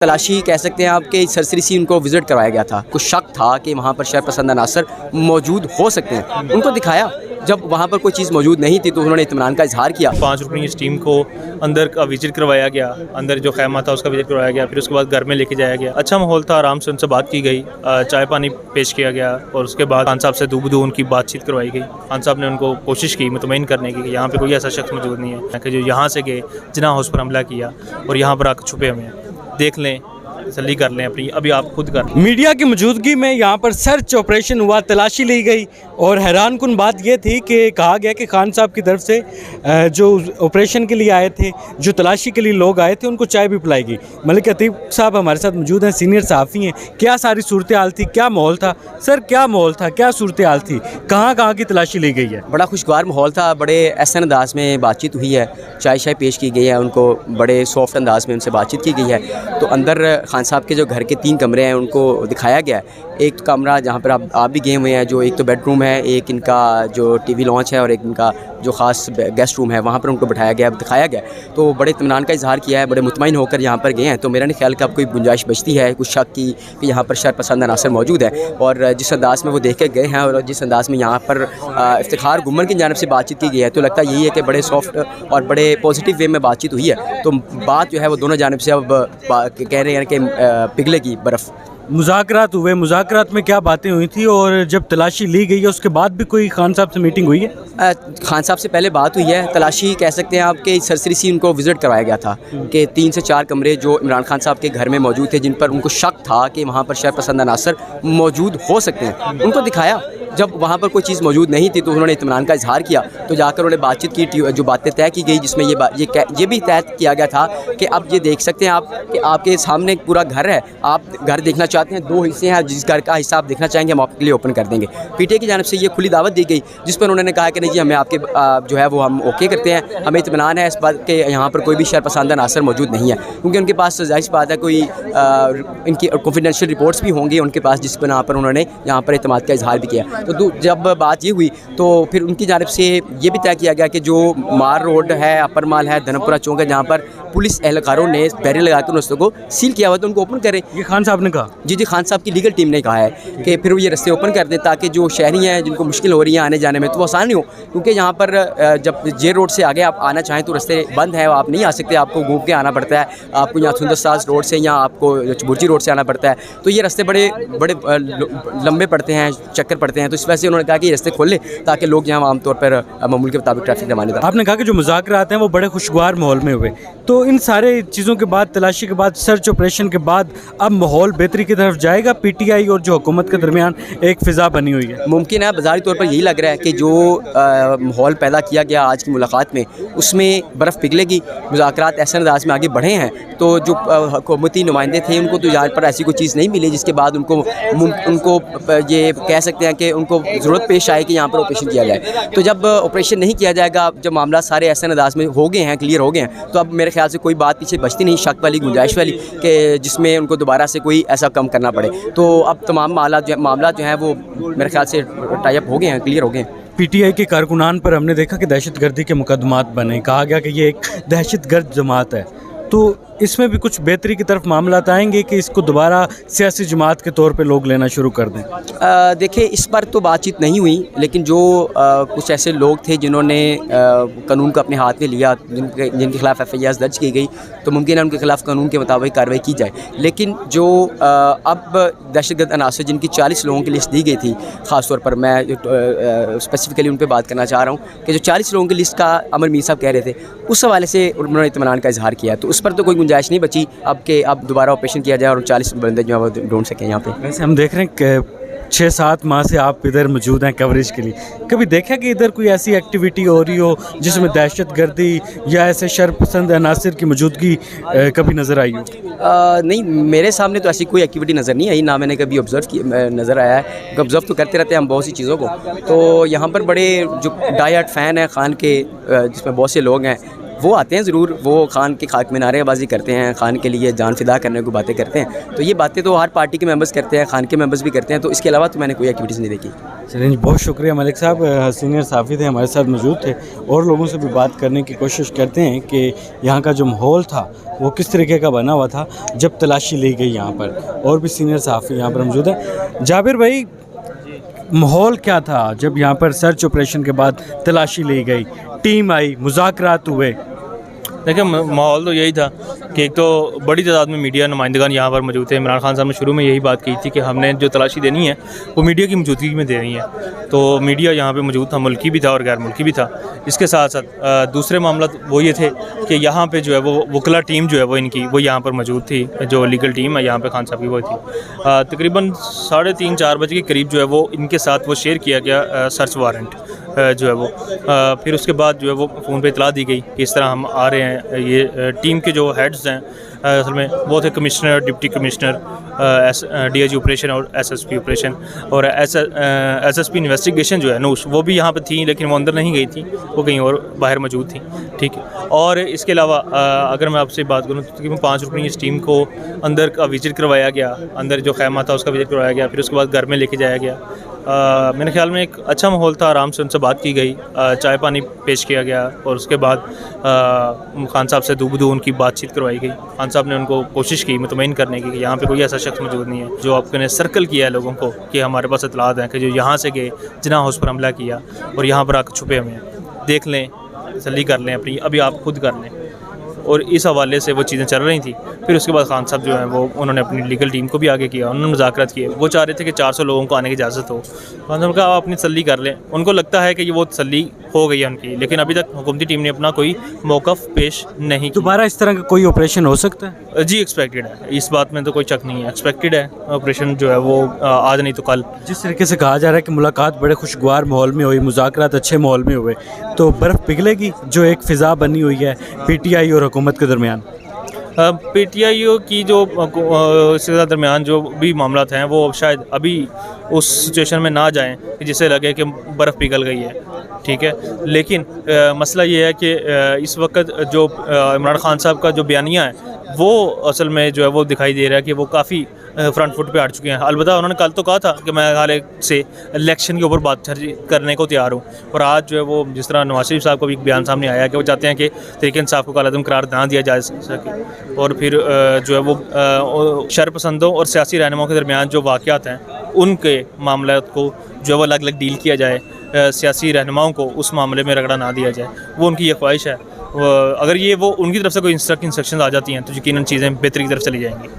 तलाशी कह सकते हैं आपके सरसरी सी उनको विज़िट करवाया गया था। कुछ शक था कि वहाँ पर शरपसंद अनासर मौजूद हो सकते हैं, उनको दिखाया। जब वहाँ पर कोई चीज़ मौजूद नहीं थी तो उन्होंने इत्मीनान का इजहार किया। 5 रुकनी इस टीम को अंदर का विजिट करवाया गया, अंदर जो खैमा था उसका विजिट करवाया गया, फिर उसके बाद घर में लेके जाया गया। अच्छा माहौल था, आराम से उनसे बात की गई, चाय पानी पेश किया गया और उसके बाद खान साहब से दूबदू उनकी बातचीत करवाई गई। खान साहब ने उनको कोशिश की मुतमईन करने की कि यहाँ पे कोई ऐसा शख्स मौजूद नहीं है कि जो यहाँ से गए जिन्ना हाउस पर हमला किया और यहाँ पर आकर छुपे हुए हैं, देख लें, तसल्ली कर लें अपनी, अभी आप खुद कर लें। मीडिया की मौजूदगी में यहाँ पर सर्च ऑपरेशन हुआ, तलाशी ली गई और हैरान कुन बात यह थी कि कहा गया कि खान साहब की तरफ से जो ऑपरेशन के लिए आए थे, जो तलाशी के लिए लोग आए थे, उनको चाय भी पिलाई गई। मलिक अतीब साहब हमारे साथ मौजूद हैं, सीनियर सहाफ़ी हैं। क्या सारी सूरत हाल थी, क्या माहौल था सर, क्या माहौल था, क्या सूरत हाल थी, कहाँ कहाँ की तलाशी ली गई है? बड़ा खुशगवार माहौल था, बड़े एहसन अंदाज में बातचीत हुई है, चाय शाय पेश की गई है, उनको बड़े सॉफ्ट अंदाज में उनसे बातचीत की गई है। तो अंदर खान साहब के जो घर के 3 कमरे हैं उनको दिखाया गया है। एक कमरा जहाँ पर आप भी गए हुए हैं, जो एक तो बेडरूम है, एक इनका जो टीवी लॉन्च है और एक इनका जो ख़ास गेस्ट रूम है, वहाँ पर उनको बिठाया गया, दिखाया गया। तो बड़े इत्मीनान का इजहार किया है, बड़े मुतमईन होकर यहाँ पर गए हैं। तो मेरा नहीं ख्याल कि अब कोई गुंजाइश बचती है कुछ शक की कि यहाँ पर शरपसंद अनासर मौजूद है। और जिस अंदाज़ में वो देख के गए हैं और जिस अंदाज़ में यहाँ पर इफ्तिखार गुम्मन की जानिब से बातचीत की गई है, तो लगता यही है कि बड़े सॉफ्ट और बड़े पॉजिटिव वे में बातचीत हुई है। तो बात जो है वो दोनों जानिब से अब कह रहे हैं कि पिघलेगी बर्फ़। मुज़ाकरात हुए, मुज़ाकरात में क्या बातें हुई थी और जब तलाशी ली गई है उसके बाद भी कोई खान साहब से मीटिंग हुई है? खान साहब से पहले बात हुई है, तलाशी कह सकते हैं आपके सरसरी सी उनको विज़िट करवाया गया था कि 3 से 4 कमरे जो इमरान खान साहब के घर में मौजूद थे, जिन पर उनको शक था कि वहाँ पर शरपसंद अनासर मौजूद हो सकते हैं, उनको दिखाया। जब वहाँ पर कोई चीज़ मौजूद नहीं थी तो उन्होंने इत्मीनान का इजहार किया। तो जाकर उन्होंने बातचीत की, जो बातें तय की गई, जिसमें ये भी तय किया गया था कि अब ये देख सकते हैं आप कि आपके सामने पूरा घर है, आप घर देखना चाहते हैं, 2 हिस्से हैं, जिस घर का हिस्सा आप देखना चाहेंगे हम आपके लिए ओपन कर देंगे। पीटीआई की जानिब से ये खुली दावत दी गई, जिस पर उन्होंने कहा कि नहीं जी, हमें आपके जो है वो हम ओके करते हैं, हमें इत्मीनान है इस बात के यहाँ पर कोई भी शरपसंद अनासर मौजूद नहीं है। क्योंकि उनके पास ज़ाहिर सी बात है कोई इनकी कॉन्फिडेंशियल रिपोर्ट्स भी होंगी उनके पास, जिस बना पर उन्होंने यहाँ पर इत्मीनान का इजहार भी किया। तो जब बात ये हुई तो फिर उनकी जानिब से ये भी तय किया गया कि जो मार रोड है, अपर माल है, धनपुरा चौक है, जहाँ पर पुलिस एहलकारों ने बैरियर लगाकर रस्तों को सील किया हुआ तो उनको ओपन करें। ये खान साहब ने कहा? जी, खान साहब की लीगल टीम ने कहा है कि फिर वो ये रास्ते ओपन कर दें ताकि जो शहरी हैं जिनको मुश्किल हो रही है आने जाने में तो वो आसानी हो। क्योंकि यहाँ पर जब जे रोड से आगे आप आना चाहें तो रास्ते बंद हैं, आप नहीं आ सकते, आपको घूम के आना पड़ता है, आपको यहाँ सुंदरसाज रोड से या आपको बुर्जी रोड से आना पड़ता है। तो ये रास्ते बड़े लंबे पड़ते हैं, चक्कर पड़ते हैं। तो इस वजह से उन्होंने कहा कि ये रास्ते खोल ले ताकि लोग यहाँ आमतौर पर मामूल के मुताबिक ट्रैफिक रवानी था। आपने कहा कि जो मुज़ाकरात हैं वो बड़े खुशगवार माहौल में हुए, तो इन सारे चीज़ों के बाद, तलाशी के बाद, सर्च ऑपरेशन के बाद अब माहौल बेहतरी की तरफ जाएगा? पीटीआई और जो हुकूमत के दरमियान एक फ़िज़ा बनी हुई है, मुमकिन है, बाज़ारी तौर पर यही लग रहा है कि जो माहौल पैदा किया गया आज की मुलाकात में, उसमें बर्फ़ पिघलेगी, मुज़ाकरात ऐसे अंदाज में आगे बढ़े हैं। तो जो हुकूमती नुमाइंदे थे उनको तो यहाँ पर ऐसी कोई चीज़ नहीं मिली जिसके बाद उनको ये कह सकते हैं कि उनको ज़रूरत पेश आए कि यहाँ पर ऑपरेशन किया जाए। तो जब ऑपरेशन नहीं किया जाएगा, जब मामला सारे ऐसे अंदाज में हो गए हैं, क्लियर हो गए हैं, तो अब मेरे ख्याल से कोई बात पीछे बचती नहीं, शक वाली, गुंजाइश वाली, कि जिसमें उनको दोबारा से कोई ऐसा कम करना पड़े। तो अब तमाम मामला जो है वो मेरे ख्याल से टाई अप हो गए हैं, क्लियर हो गए हैं। पीटीआई के कारकुनान पर हमने देखा कि दहशतगर्दी के मुकदमात बने, कहा गया कि ये एक दहशतगर्द जमात है, तो इसमें भी कुछ बेहतरी की तरफ मामला आएंगे कि इसको दोबारा सियासी जमात के तौर पे लोग लेना शुरू कर दें? देखिए, इस पर तो बातचीत नहीं हुई, लेकिन जो कुछ ऐसे लोग थे जिन्होंने कानून को अपने हाथ में लिया, जिनके खिलाफ FIR दर्ज की गई, तो मुमकिन है उनके खिलाफ कानून के मुताबिक कार्रवाई की जाए। लेकिन जो अब दहशतगर्द अनासर जिनकी 40 लोगों की लिस्ट दी गई थी, ख़ास तौर पर मैं स्पेसिफिकली उन पर बात करना चाह रहा हूँ कि जो 40 लोगों की लिस्ट का अमर मीर साहब कह रहे थे, उस हवाले से उन्होंने इत्मीनान का इजहार किया। तो उस पर तो कोई गुंजाइश नहीं बची अब के अब दोबारा ऑपरेशन किया जाए और 40 बंदे जो है वो ढूंढ सकें यहाँ पे। वैसे हम देख रहे हैं कि 6-7 माह से आप इधर मौजूद हैं कवरेज के लिए, कभी देखा कि इधर कोई ऐसी एक्टिविटी हो रही हो जिसमें दहशतगर्दी या ऐसे शरपसंद अनासर की मौजूदगी कभी नज़र आई हो? नहीं, मेरे सामने तो ऐसी कोई एक्टिविटी नज़र नहीं आई, ना मैंने कभी नज़र आया है। ऑब्ज़र्व तो करते रहते हैं हम बहुत सी चीज़ों को। तो यहाँ पर बड़े जो डाई हार्ड फ़ैन हैं खान के, जिसमें बहुत से लोग हैं, वो आते हैं ज़रूर, वो खान के खाक में नारेबाजी करते हैं, खान के लिए जान फिदा करने को बातें करते हैं। तो ये बातें तो हर पार्टी के मेंबर्स करते हैं, खान के मेंबर्स भी करते हैं। तो इसके अलावा तो मैंने कोई एक्टिविटीज़ नहीं देखी। चलिए, बहुत शुक्रिया मलिक साहब। सीनियर सहाफ़ी थे, हमारे साथ मौजूद थे और लोगों से भी बात करने की कोशिश करते हैं कि यहाँ का जो माहौल था वो किस तरीके का बना हुआ था जब तलाशी ली गई यहाँ पर। और भी सीनियर सहाफ़ी यहाँ पर मौजूद हैं। जाबिर भाई, माहौल क्या था जब यहाँ पर सर्च ऑपरेशन के बाद तलाशी ली गई, टीम आई, मुज़ाकरात हुए? देखिए, माहौल तो यही था कि एक तो बड़ी तादाद में मीडिया नुमाइंदगान यहाँ पर मौजूद थे। इमरान खान साहब ने शुरू में यही बात की थी कि हमने जो तलाशी देनी है वो मीडिया की मौजूदगी में देनी है। तो मीडिया यहाँ पे मौजूद था, मुल्की भी था और गैर मुल्की भी था। इसके साथ साथ दूसरे मामला वो ये थे कि यहाँ पे जो है वो वकला टीम जो है वो इनकी वो यहाँ पर मौजूद थी। जो लीगल टीम है यहाँ पे खान साहब की वो थी। तकरीबन 3:30-4 बजे के करीब जो है वो इनके साथ वो शेयर किया गया सर्च वारंट जो है वो। फिर उसके बाद जो है वो फ़ोन पे इतला दी गई कि इस तरह हम आ रहे हैं। ये टीम के जो हेड्स हैं असल में वो थे commissioner, deputy commissioner, DIG operation और SSP ऑपरेशन। और SSP इन्वेस्टिगेशन जो है नूश, वो भी यहाँ पर थी, लेकिन वो अंदर नहीं गई थी, वो कहीं और बाहर मौजूद थी। ठीक है। और इसके अलावा अगर मैं आपसे बात करूँ तो तकरीबन 5 रुकनी इस टीम को अंदर का विजिट करवाया गया, अंदर जो खैमा था उसका विजिट करवाया गया। फिर उसके बाद घर में लेके जाया गया। मेरे ख्याल में एक अच्छा माहौल था, आराम से उनसे बात की गई, चाय पानी पेश किया गया और उसके बाद खान साहब से दूबदू उनकी बातचीत करवाई गई। खान साहब ने उनको कोशिश की मुतमईन करने की कि यहाँ पे कोई ऐसा शख्स मौजूद नहीं है जो आपने सर्कल किया है लोगों को कि हमारे पास इतलात हैं कि जो यहाँ से गए, जिन्ना हाउस पर हमला किया और यहाँ पर आकर छुपे हुए हैं, देख लें, तसल्ली कर लें अपनी, अभी आप खुद कर लें। और इस हवाले से वो चीज़ें चल रही थी। फिर उसके बाद खान साहब जो हैं वो उन्होंने अपनी लीगल टीम को भी आगे किया, उन्होंने मुज़ाकरात किए। वो चाह रहे थे कि 400 लोगों को आने की इजाज़त हो। खान साहब कहा आप अपनी तसल्ली कर लें। उनको लगता है कि ये वो तसल्ली हो गई है उनकी, लेकिन अभी तक हुकूमती टीम ने अपना कोई मौक़िफ़ पेश नहीं किया। दोबारा इस तरह का कोई ऑपरेशन हो सकता है? जी, एक्सपेक्टेड है, इस बात में तो कोई शक नहीं है। एक्सपेक्टेड है ऑपरेशन जो है वो आज नहीं तो कल। जिस तरीके से कहा जा रहा है कि मुलाकात बड़े खुशगवार माहौल में हुई, मुज़ाकरात अच्छे माहौल में हुए, तो बर्फ़ पिघलेगी जो एक फ़िज़ा बनी हुई है PTI और हुकूमत के दरमियान? PTI की जो इसके दरमियान जो भी मामला हैं वो शायद अभी उस सिचुएशन में ना जाएं कि जिससे लगे कि बर्फ़ पिघल गई है। ठीक है। लेकिन मसला ये है कि इस वक्त जो इमरान खान साहब का जो बयानिया है वो असल में जो है वो दिखाई दे रहा है कि वो काफ़ी फ्रंट फुट पे हट चुके हैं। अलबत्ता उन्होंने कल तो कहा था कि मैं हाल से इलेक्शन के ऊपर बात करने को तैयार हूँ। और आज जो है वो जिस तरह नवाज शरीफ साहब को भी एक बयान सामने आया कि वो चाहते हैं कि तहरीक इंसाफ को कालादम करार ना दिया जा सके। और फिर जो है वो शरपसंदों और सियासी रहनुमाओं के दरमियान जो वाक़यात हैं उनके मामला को जो है वो अलग अलग डील किया जाए, सियासी रहनुमाओं को उस मामले में रगड़ा ना दिया जाए। वो उनकी ये ख्वाहिश है। अगर ये वो उनकी तरफ से कोई इंस्ट्रक्शन आ जाती हैं तो यकीनन चीज़ें बेहतरी की तरफ चली जाएंगी।